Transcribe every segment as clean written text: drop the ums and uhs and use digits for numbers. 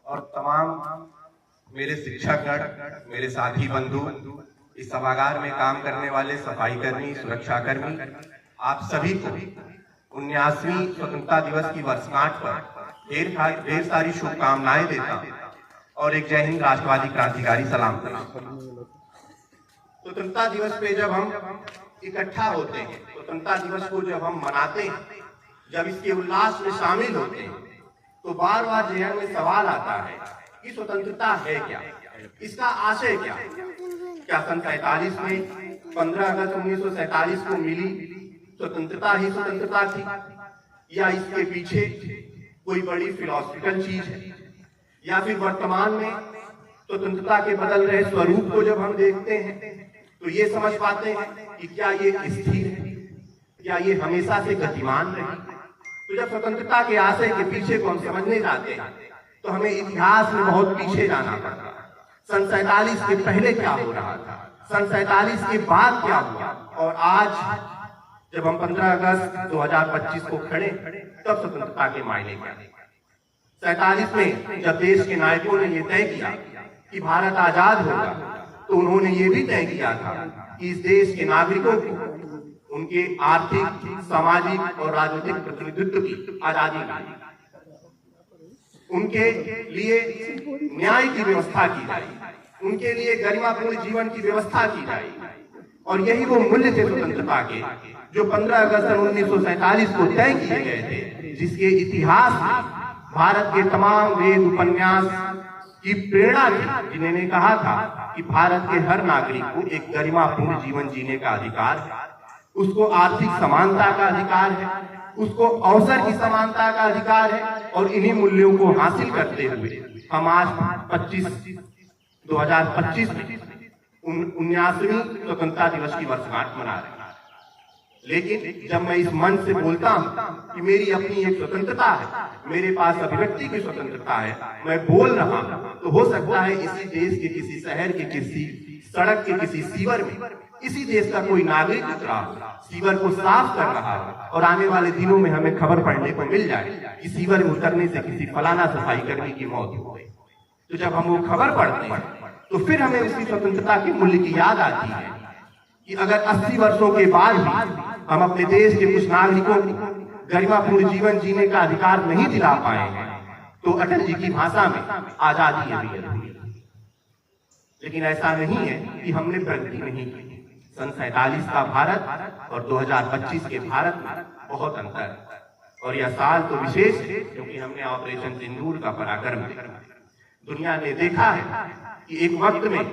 और तमाम मेरे शिक्षकगण, मेरे साथी बंधु, इस सभागार में काम करने वाले सफाई कर्मी, सुरक्षा कर्मी, आप सभी को 79वीं स्वतंत्रता दिवस की वर्षगांठ पर ढेर सारी शुभकामनाएं देता हूं और एक जय हिंद राष्ट्रवादी क्रांतिकारी सलाम करता हूं। स्वतंत्रता दिवस पे जब हम इकट्ठा होते हैं, स्वतंत्रता दिवस को जब हम मनाते हैं, जब इसके उल्लास में शामिल होते हैं, तो बार बार जहन में सवाल आता है कि स्वतंत्रता है क्या, इसका आशय क्या। क्या सन 47 में 15 अगस्त 1947 को मिली स्वतंत्रता ही स्वतंत्रता थी, या इसके पीछे कोई बड़ी फिलॉसफिकल चीज है, या फिर वर्तमान में स्वतंत्रता के बदल रहे स्वरूप को जब हम देखते हैं तो ये समझ पाते हैं कि क्या ये स्थिर है, क्या ये हमेशा से गतिमान रही। तो जब स्वतंत्रता के आशय के पीछे को हम समझने जाते हैं तो हमें इतिहास में बहुत पीछे जाना पड़ता है। सन 47 के पहले क्या हो रहा था, सन 47 के बाद क्या हुआ, और आज जब हम 15 अगस्त 2025 को खड़े तब स्वतंत्रता के मायने क्या। 47 में जब देश के नायकों ने यह तय किया कि भारत आजाद होगा, तो उन्होंने ये भी तय किया था कि इस देश के नागरिकों को उनके आर्थिक, सामाजिक और राजनीतिक प्रतिनिधित्व की आजादी मिली, उनके लिए न्याय की व्यवस्था की जाए, उनके लिए गरिमापूर्ण जीवन की व्यवस्था की जाए। और यही वो मूल्य थे स्वतंत्रता के जो 15 अगस्त 1947 को तय किए गए थे, जिसके इतिहास में भारत के तमाम वेद उपन्यास की प्रेरणा थी, जिन्होंने कहा था कि भारत के हर नागरिक को एक गरिमापूर्ण जीवन जीने का अधिकार है, उसको आर्थिक समानता का अधिकार है, उसको अवसर की समानता का अधिकार है। और इन्हीं मूल्यों को हासिल करते हुए हम आज 2025 में 79वीं स्वतंत्रता दिवस की वर्षगांठ मना रहे हैं। लेकिन जब मैं इस मन से बोलता हूं कि मेरी अपनी एक स्वतंत्रता है, मेरे पास अभिव्यक्ति की स्वतंत्रता है, मैं बोल रहा हूं, तो हो सकता है इसी देश के किसी शहर के किसी सड़क के किसी सीवर में इसी देश का कोई नागरिक उतरा सीवर को साफ कर रहा है, और आने वाले दिनों में हमें खबर पढ़ने को मिल जाए कि सीवर में उतरने से किसी फलाना सफाई कर्मी की मौत हो गई। तो जब हम वो खबर पढ़ते हैं तो फिर हमें उसकी स्वतंत्रता के मूल्य की याद आती है कि अगर 80 वर्षों के बाद भी हम अपने देश के कुछ नागरिकों को गरिमापूर्ण जीवन जीने का अधिकार नहीं दिला पाए हैं, तो अटल जी की भाषा में आजादी अभी अधूरी है। लेकिन ऐसा नहीं है कि हमने प्रगति नहीं की। सन 47 का भारत और 2025 के भारत में बहुत अंतर है, और यह साल तो विशेष है क्योंकि हमने ऑपरेशन सिंदूर का पराक्रम देखा। दुनिया ने देखा है कि एक वक्त में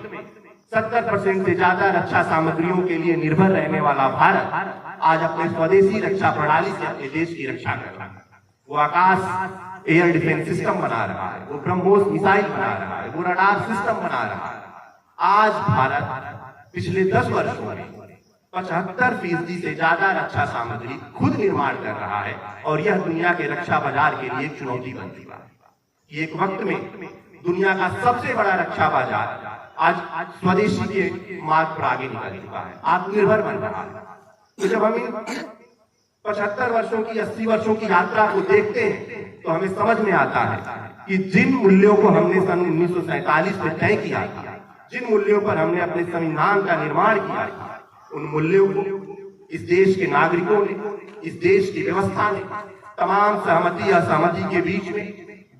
70% से ज्यादा रक्षा सामग्रियों के लिए निर्भर रहने वाला भारत आज अपने स्वदेशी रक्षा प्रणाली से अपने देश की रक्षा कर रहा है। वो आकाश एयर डिफेंस सिस्टम बना रहा है, वो ब्रह्मोस मिसाइल बना रहा है, वो रडार सिस्टम बना रहा है। आज भारत पिछले 10 वर्षों में 75% से ज्यादा रक्षा सामग्री खुद निर्माण कर रहा है, और यह दुनिया के रक्षा बाजार के लिए एक चुनौती बन चुका है। एक वक्त में दुनिया का सबसे बड़ा रक्षा बाजार आज स्वदेशी के मार्ग पर आगे निकल चुका है, आत्मनिर्भर बन रहा है। तो जब हम इन 75 वर्षों की 80 वर्षों की यात्रा को देखते हैं तो हमें समझ में आता है कि जिन मूल्यों को हमने सन 1947 में तय किया था, जिन मूल्यों पर हमने अपने संविधान का निर्माण किया, उन मूल्यों को इस देश के नागरिकों ने, इस देश की व्यवस्था ने तमाम सहमति असहमति के बीच में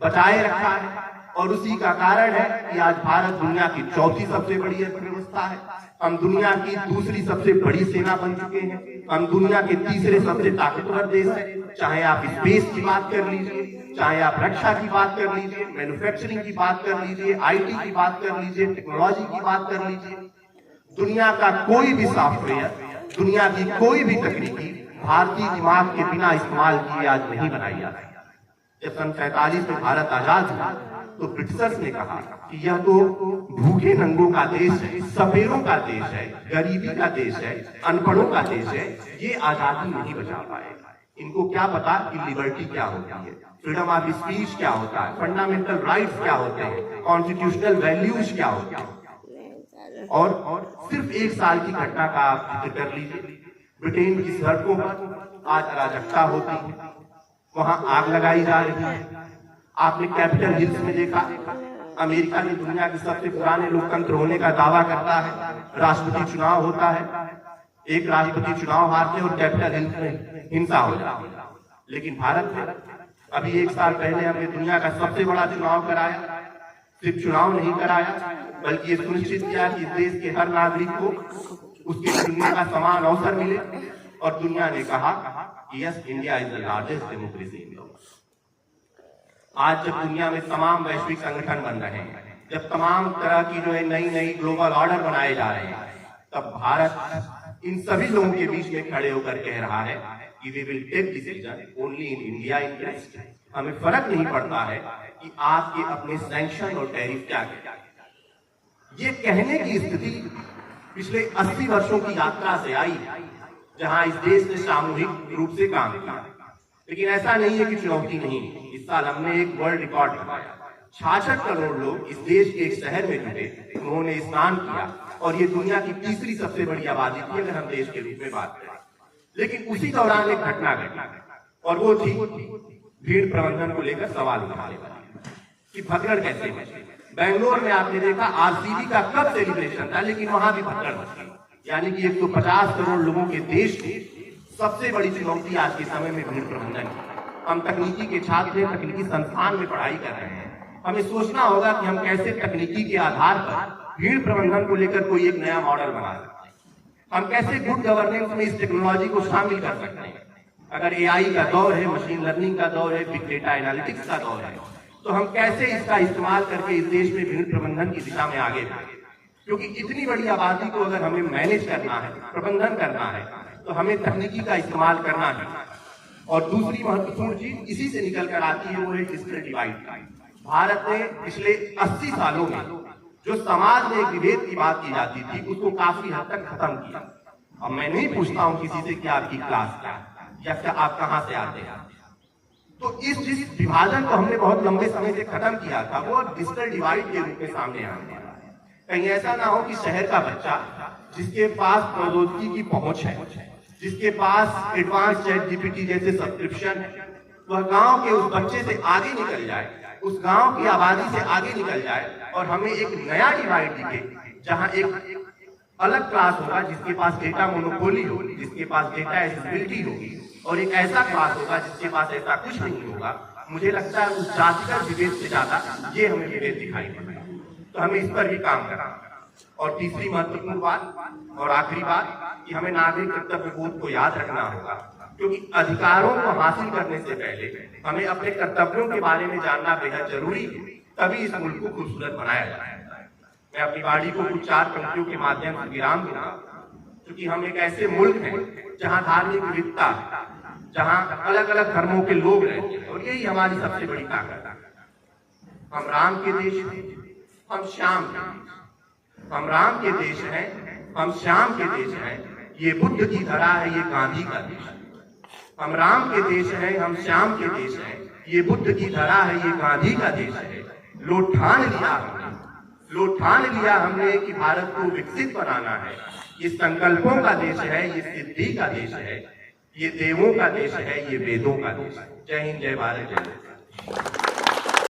बचाए रखा है। और उसी का कारण है कि आज भारत दुनिया की चौथी सबसे बड़ी अर्थव्यवस्था है, हम दुनिया की दूसरी सबसे बड़ी सेना बन चुके हैं, हम दुनिया के तीसरे सबसे ताकतवर देश है। चाहे आप स्पेस की बात कर लीजिए, चाहे आप रक्षा की बात कर लीजिए, मैन्युफैक्चरिंग की बात कर लीजिए, आईटी की बात कर लीजिए, टेक्नोलॉजी की बात कर लीजिए, दुनिया का कोई भी सॉफ्टवेयर, दुनिया की कोई भी तकनीकी भारतीय दिमाग के बिना इस्तेमाल किए आज नहीं बनाई जा रही। जब सन 47 में भारत आजाद हुआ तो ब्रिटिशर्स ने कहा कि यह तो भूखे नंगों का देश है, सफेरों का देश है, गरीबी का देश है, अनपढ़ों का देश है, ये आजादी नहीं बचा पाएगा। इनको क्या पता कि लिबर्टी क्या होती है, फ्रीडम ऑफ स्पीच क्या होता है, फंडामेंटल राइट्स क्या होते हैं, कॉन्स्टिट्यूशनल वैल्यूज क्या होते हैं। और सिर्फ 1 साल की घटना का आप जिक्र कर लीजिए, ब्रिटेन की सड़कों पर आज अराजकता होती है, वहां आग लगाई जा रही है, आपने कैपिटल हिल्स में देखा, अमेरिका की दुनिया के सबसे पुराने लोकतंत्र होने का दावा करता है, राष्ट्रपति चुनाव होता है, एक राष्ट्रपति चुनाव हारते और कैपिटल हिल्स में हिंसा हो जाती है। लेकिन भारत में अभी 1 साल पहले हमने दुनिया का सबसे बड़ा चुनाव कराया। सिर्फ चुनाव नहीं कराया, बल्कि ये सुनिश्चित किया कि इस देश के हर नागरिक को उसके चुनने का समान अवसर मिले। और दुनिया ने कहा कि yes, India is the largest democracy in the world. आज जब दुनिया में तमाम वैश्विक संगठन बन रहे हैं, जब तमाम तरह की जो है नई नई ग्लोबल ऑर्डर बनाए जा रहे हैं, तब भारत इन सभी लोगों के बीच में खड़े होकर कह रहा है कि we will take decision only in India interest. हमें फर्क नहीं पड़ता है कि आपके अपने सैंक्शन और टैरिफ क्या क्या। ये कहने की स्थिति पिछले 80 वर्षों की यात्रा से आई है, जहां इस देश ने सामूहिक रूप से काम किया। लेकिन ऐसा नहीं है कि चुनौती नहीं है। इस साल हमने एक वर्ल्ड रिकॉर्ड बनाया। 66 करोड़ लोग इस देश के एक शहर में जुटे, उन्होंने स्नान किया, और ये दुनिया की तीसरी सबसे बड़ी आबादी थी अगर हम देश के रूप में बात करें। लेकिन उसी दौरान एक घटना घटी, और वो थी भीड़ प्रबंधन को लेकर सवाल उठाने वाली कि भगदड़ कैसे मची। बेंगलोर में आपने देखा आरसीबी का कब सेलिब्रेशन था, लेकिन वहां भी भगदड़ मची। यानी कि 150 करोड़ लोगों के देश की सबसे बड़ी चुनौती आज के समय में भीड़ प्रबंधन की। हम तकनीकी के छात्र हैं, तकनीकी संस्थान में पढ़ाई कर रहे हैं। हमें सोचना होगा कि हम कैसे तकनीकी के आधार पर भीड़ प्रबंधन को लेकर कोई एक नया मॉडल बना सकते हैं। हम कैसे गुड गवर्नेंस में इस टेक्नोलॉजी को शामिल कर सकते हैं। अगर एआई का दौर है, मशीन लर्निंग का दौर है, बिग डेटा एनालिटिक्स का दौर है, तो हम कैसे इसका इस्तेमाल करके इस देश में भीड़ प्रबंधन की दिशा में आगे बढ़े। क्योंकि इतनी बड़ी आबादी को अगर हमें मैनेज करना है, प्रबंधन करना है, तो हमें तकनीकी का इस्तेमाल करना है। और दूसरी महत्वपूर्ण चीज इसी से निकल कर आती है, वो है डिजिटल डिवाइड। भारत ने पिछले 80 सालों में जो समाज में एक विभेद की बात की जाती थी, उसको काफी हद तक खत्म किया। अब मैं नहीं पूछता हूं किसी से कि आपकी क्लास क्या या क्या आप कहां से आते हैं। तो इस जिस विभाजन को हमने बहुत लंबे समय से खत्म किया था, वो डिजिटल डिवाइड के रूप में सामने आ गया। कहीं ऐसा ना हो कि शहर का बच्चा जिसके पास प्रौद्योगिकी की पहुंच है, जिसके पास एडवांस चैट जीपीटी जैसे सब्सक्रिप्शन है, वह गांव के उस बच्चे से आगे निकल जाए, उस गांव की आबादी से आगे निकल जाए, और हमें एक नया डिवाइड दिखे, जहां एक अलग क्लास होगा जिसके पास डेटा मोनोपोली होगी, जिसके पास डेटा एसेसिबिलिटी होगी, और एक ऐसा क्लास होगा जिसके पास ऐसा कुछ नहीं होगा। मुझे लगता है उस जातिगत विभेद से ज्यादा ये हमें विभेद दिखाई पड़ता है। तो हमें इस पर भी काम करना है। और तीसरी महत्वपूर्ण बात और आखिरी बात कि हमें नागरिक कर्तव्य बोध को याद रखना होगा, क्योंकि अधिकारों को हासिल करने से पहले हमें अपने कर्तव्यों के बारे में जानना बेहद जरूरी है, तभी इस मुल्क को खूबसूरत बनाया जा सकता है। मैं अपनी वाणी को कुछ 4 पंक्तियों के माध्यम से विराम दूंगा, क्योंकि हम एक ऐसे मुल्क हैं जहां धार्मिक विविधता, जहां अलग अलग धर्मों के लोग रहते हैं, और यही हमारी सबसे बड़ी ताकत है। हम राम के देश हैं, हम श्याम के देश, हम राम के देश हैं, हम श्याम के देश हैं। ये बुद्ध की धरा है, ये गांधी का देश है। हम राम के देश हैं, हम श्याम के देश हैं, ये बुद्ध की धरा है, ये गांधी का देश है। लो ठान लिया हमने कि भारत को विकसित बनाना है। ये संकल्पों का देश है, ये सिद्धि का देश है, ये देवों का देश है, ये वेदों का देश है। जय हिंद, जय भारत, जय।